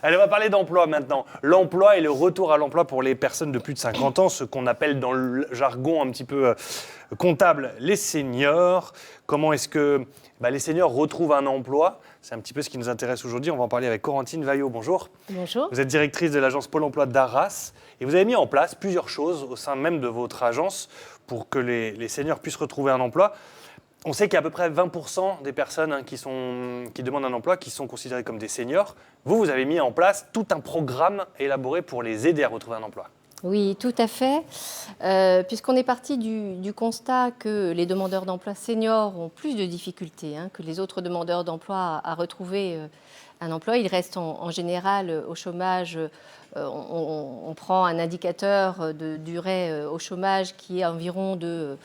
Allez, on va parler d'emploi maintenant. L'emploi et le retour à l'emploi pour les personnes de plus de 50 ans, ce qu'on appelle dans le jargon un petit peu comptable les seniors. Comment est-ce que les seniors retrouvent un emploi? C'est un petit peu ce qui nous intéresse aujourd'hui. On va en parler avec Corentine Vaillot. Bonjour. Bonjour. Vous êtes directrice de l'agence Pôle emploi d'Arras et vous avez mis en place plusieurs choses au sein même de votre agence pour que les seniors puissent retrouver un emploi. On sait qu'il y a à peu près 20% des personnes qui demandent un emploi qui sont considérées comme des seniors. Vous avez mis en place tout un programme élaboré pour les aider à retrouver un emploi. Oui, tout à fait. Puisqu'on est parti du constat que les demandeurs d'emploi seniors ont plus de difficultés que les autres demandeurs d'emploi à retrouver un emploi. Ils restent en général au chômage. On prend un indicateur de durée au chômage qui est environ de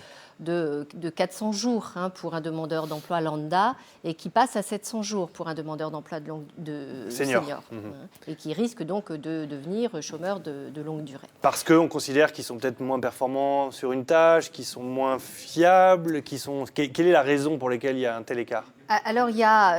400 jours pour un demandeur d'emploi lambda et qui passe à 700 jours pour un demandeur d'emploi de senior. Et qui risque donc de devenir chômeur de longue durée. Parce qu'on considère qu'ils sont peut-être moins performants sur une tâche, qu'ils sont moins fiables, Quelle est la raison pour laquelle il y a un tel écart ? Alors,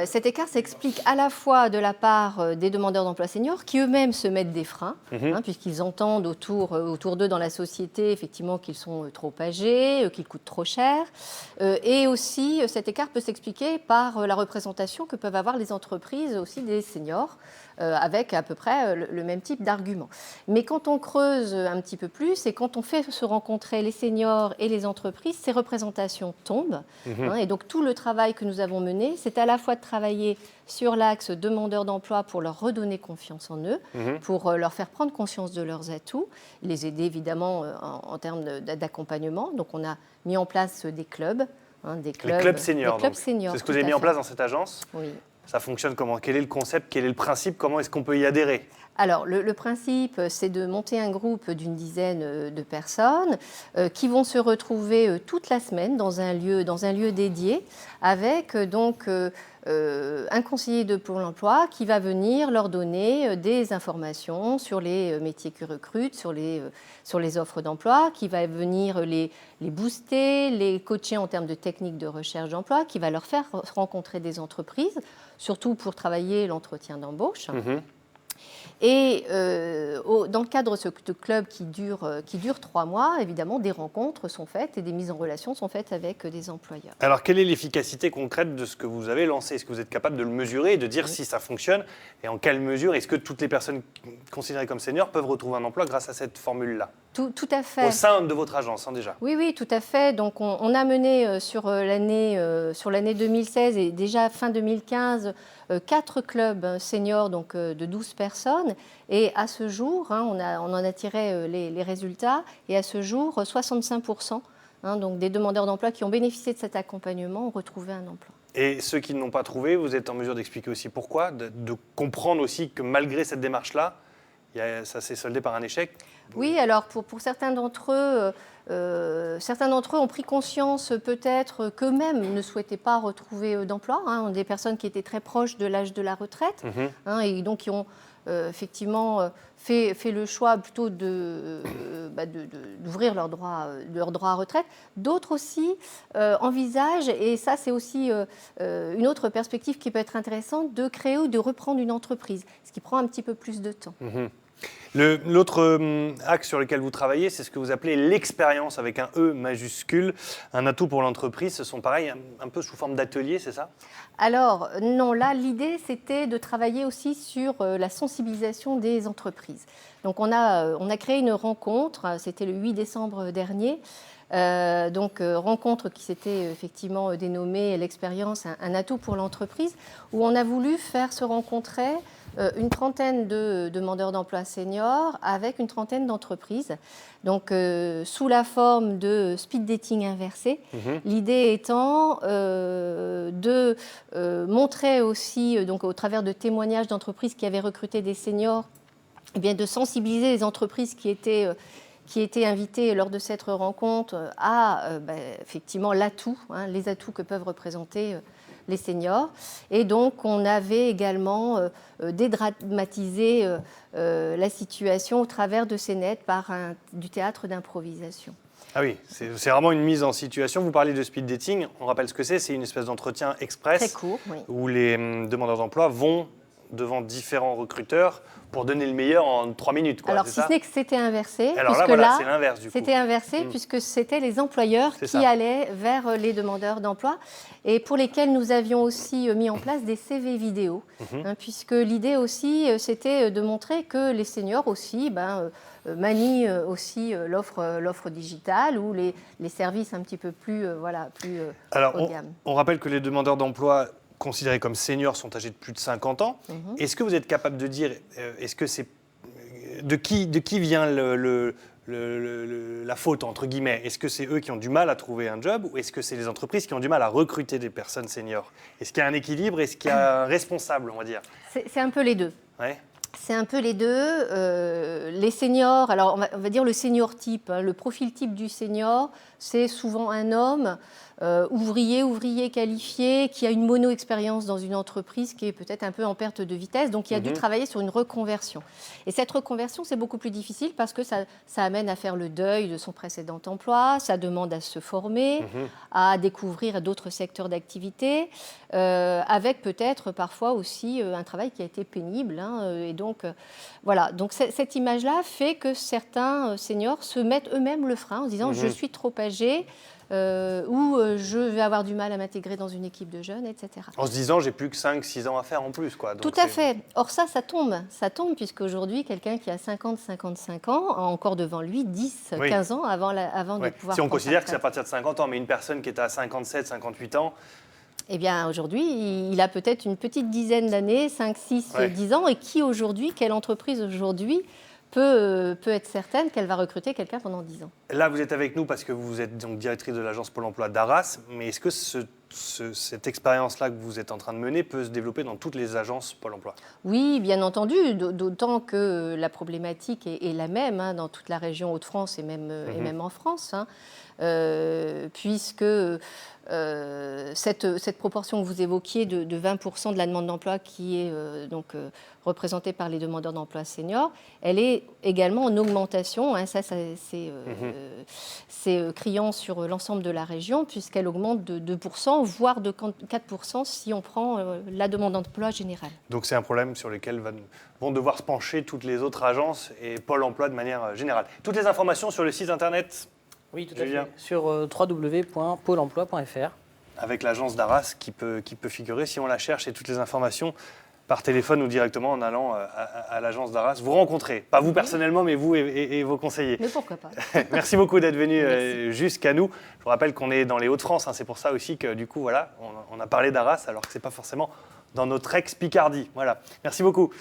cet écart s'explique à la fois de la part des demandeurs d'emploi seniors qui eux-mêmes se mettent des freins, puisqu'ils entendent autour d'eux dans la société effectivement qu'ils sont trop âgés, qu'ils coûtent trop cher. Et aussi, cet écart peut s'expliquer par la représentation que peuvent avoir les entreprises aussi des seniors, avec à peu près le même type d'argument. Mais quand on creuse un petit peu plus et quand on fait se rencontrer les seniors et les entreprises, ces représentations tombent. Et donc tout le travail que nous avons mené, c'est à la fois de travailler sur l'axe demandeurs d'emploi pour leur redonner confiance en eux, pour leur faire prendre conscience de leurs atouts, les aider évidemment en termes d'accompagnement. Donc on a mis en place des clubs. Les clubs seniors. C'est ce que vous avez mis en place dans cette agence ? Oui. Ça fonctionne comment ? Quel est le concept ? Quel est le principe ? Comment est-ce qu'on peut y adhérer ? Alors, le principe, c'est de monter un groupe d'une dizaine de personnes qui vont se retrouver toute la semaine dans un lieu dédié avec un conseiller de Pôle emploi qui va venir leur donner des informations sur les métiers qu'ils recrutent, sur les offres d'emploi, qui va venir les booster, les coacher en termes de techniques de recherche d'emploi, qui va leur faire rencontrer des entreprises, surtout pour travailler l'entretien d'embauche. Et dans le cadre de ce club qui dure 3 mois, évidemment, des rencontres sont faites et des mises en relation sont faites avec des employeurs. Alors, quelle est l'efficacité concrète de ce que vous avez lancé ? Est-ce que vous êtes capable de le mesurer et de dire si ça fonctionne ? Et en quelle mesure est-ce que toutes les personnes considérées comme seniors peuvent retrouver un emploi grâce à cette formule-là ? Tout à fait. Au sein de votre agence, déjà. Oui, tout à fait. Donc, on a mené sur l'année 2016 et déjà fin 2015 4 clubs seniors de 12 personnes. Et à ce jour, on en a tiré les résultats. Et à ce jour, 65% donc des demandeurs d'emploi qui ont bénéficié de cet accompagnement ont retrouvé un emploi. Et ceux qui ne l'ont pas trouvé, vous êtes en mesure d'expliquer aussi pourquoi, de comprendre aussi que malgré cette démarche-là, ça s'est soldé par un échec ? Oui, alors pour certains d'entre eux ont pris conscience peut-être qu'eux-mêmes ne souhaitaient pas retrouver d'emploi, des personnes qui étaient très proches de l'âge de la retraite, et donc qui ont effectivement fait le choix plutôt d'ouvrir leur droit à retraite. D'autres aussi envisagent, et ça c'est aussi une autre perspective qui peut être intéressante, de créer ou de reprendre une entreprise, ce qui prend un petit peu plus de temps. L'autre axe sur lequel vous travaillez, c'est ce que vous appelez l'expérience avec un E majuscule, un atout pour l'entreprise. Ce sont pareil, un peu sous forme d'atelier, c'est ça ? Alors non, là l'idée c'était de travailler aussi sur la sensibilisation des entreprises. Donc on a créé une rencontre, c'était le 8 décembre dernier. Rencontre qui s'était effectivement dénommée l'expérience, un atout pour l'entreprise, où on a voulu faire se rencontrer une trentaine de demandeurs d'emploi seniors avec une trentaine d'entreprises, donc sous la forme de speed dating inversé. L'idée étant de montrer aussi, donc au travers de témoignages d'entreprises qui avaient recruté des seniors, de sensibiliser les entreprises qui étaient invitées lors de cette rencontre à effectivement l'atout, les atouts que peuvent représenter les seniors. Et donc, on avait également dédramatisé la situation au travers de ces nets par du théâtre d'improvisation. Ah oui, c'est vraiment une mise en situation. Vous parlez de speed dating, on rappelle ce que c'est une espèce d'entretien express. Très court, oui. Où les demandeurs d'emploi vont devant différents recruteurs pour donner le meilleur en 3 minutes. Alors, si ce n'est que c'était inversé, alors puisque là, voilà, là, c'est l'inverse du coup. c'était inversé puisque c'était les employeurs qui allaient vers les demandeurs d'emploi et pour lesquels nous avions aussi mis en place des CV vidéo, puisque l'idée aussi, c'était de montrer que les seniors aussi manient aussi l'offre digitale ou les services un petit peu plus, alors, haut de gamme. On rappelle que les demandeurs d'emploi considérés comme seniors sont âgés de plus de 50 ans. Est-ce que vous êtes capable de dire, est-ce que c'est de qui vient la faute, entre guillemets? Est-ce que c'est eux qui ont du mal à trouver un job ou est-ce que c'est les entreprises qui ont du mal à recruter des personnes seniors? Est-ce qu'il y a un équilibre? Est-ce qu'il y a un responsable, on va dire? C'est un peu les deux. Ouais. C'est un peu les deux. Les seniors, alors on va dire le senior type, le profil type du senior, c'est souvent un homme ouvrier qualifié, qui a une mono-expérience dans une entreprise qui est peut-être un peu en perte de vitesse, donc il a dû travailler sur une reconversion. Et cette reconversion, c'est beaucoup plus difficile parce que ça amène à faire le deuil de son précédent emploi, ça demande à se former, à découvrir d'autres secteurs d'activité, avec peut-être parfois aussi un travail qui a été pénible. Et donc, voilà. Donc cette image-là fait que certains seniors se mettent eux-mêmes le frein en se disant « je suis trop âgé ». Ou je vais avoir du mal à m'intégrer dans une équipe de jeunes, etc. En se disant, j'ai plus que 5-6 ans à faire en plus. Donc tout à fait. Or ça tombe, puisque aujourd'hui, quelqu'un qui a 50-55 ans a encore devant lui 10-15 ans avant de pouvoir... Si on considère que c'est à partir de 50 ans, mais une personne qui est à 57-58 ans... Eh bien, aujourd'hui, il a peut-être une petite dizaine d'années, 5, 6, 10 ans, et quelle entreprise aujourd'hui peut être certaine qu'elle va recruter quelqu'un pendant 10 ans. Là, vous êtes avec nous parce que vous êtes donc directrice de l'agence Pôle emploi d'Arras, mais est-ce que cette expérience-là que vous êtes en train de mener peut se développer dans toutes les agences Pôle emploi? Oui, bien entendu, d'autant que la problématique est la même dans toute la région Hauts-de-France et même en France, puisque cette proportion que vous évoquiez de 20% de la demande d'emploi qui est représentée par les demandeurs d'emploi seniors, elle est également en augmentation. C'est criant sur l'ensemble de la région, puisqu'elle augmente de 2%, voire de 4% si on prend la demande d'emploi générale. Donc c'est un problème sur lequel vont devoir se pencher toutes les autres agences et Pôle emploi de manière générale. Toutes les informations sur le site internet? Oui, tout à fait. Sur www.pôleemploi.fr. Avec l'agence d'Arras qui peut figurer si on la cherche et toutes les informations par téléphone ou directement en allant à l'agence d'Arras. Vous rencontrez, pas vous personnellement, mais vous et vos conseillers. Mais pourquoi pas. Merci beaucoup d'être venu jusqu'à nous. Je vous rappelle qu'on est dans les Hauts-de-France, c'est pour ça aussi que du coup, voilà, on a parlé d'Arras alors que ce n'est pas forcément dans notre ex-Picardie. Voilà. Merci beaucoup.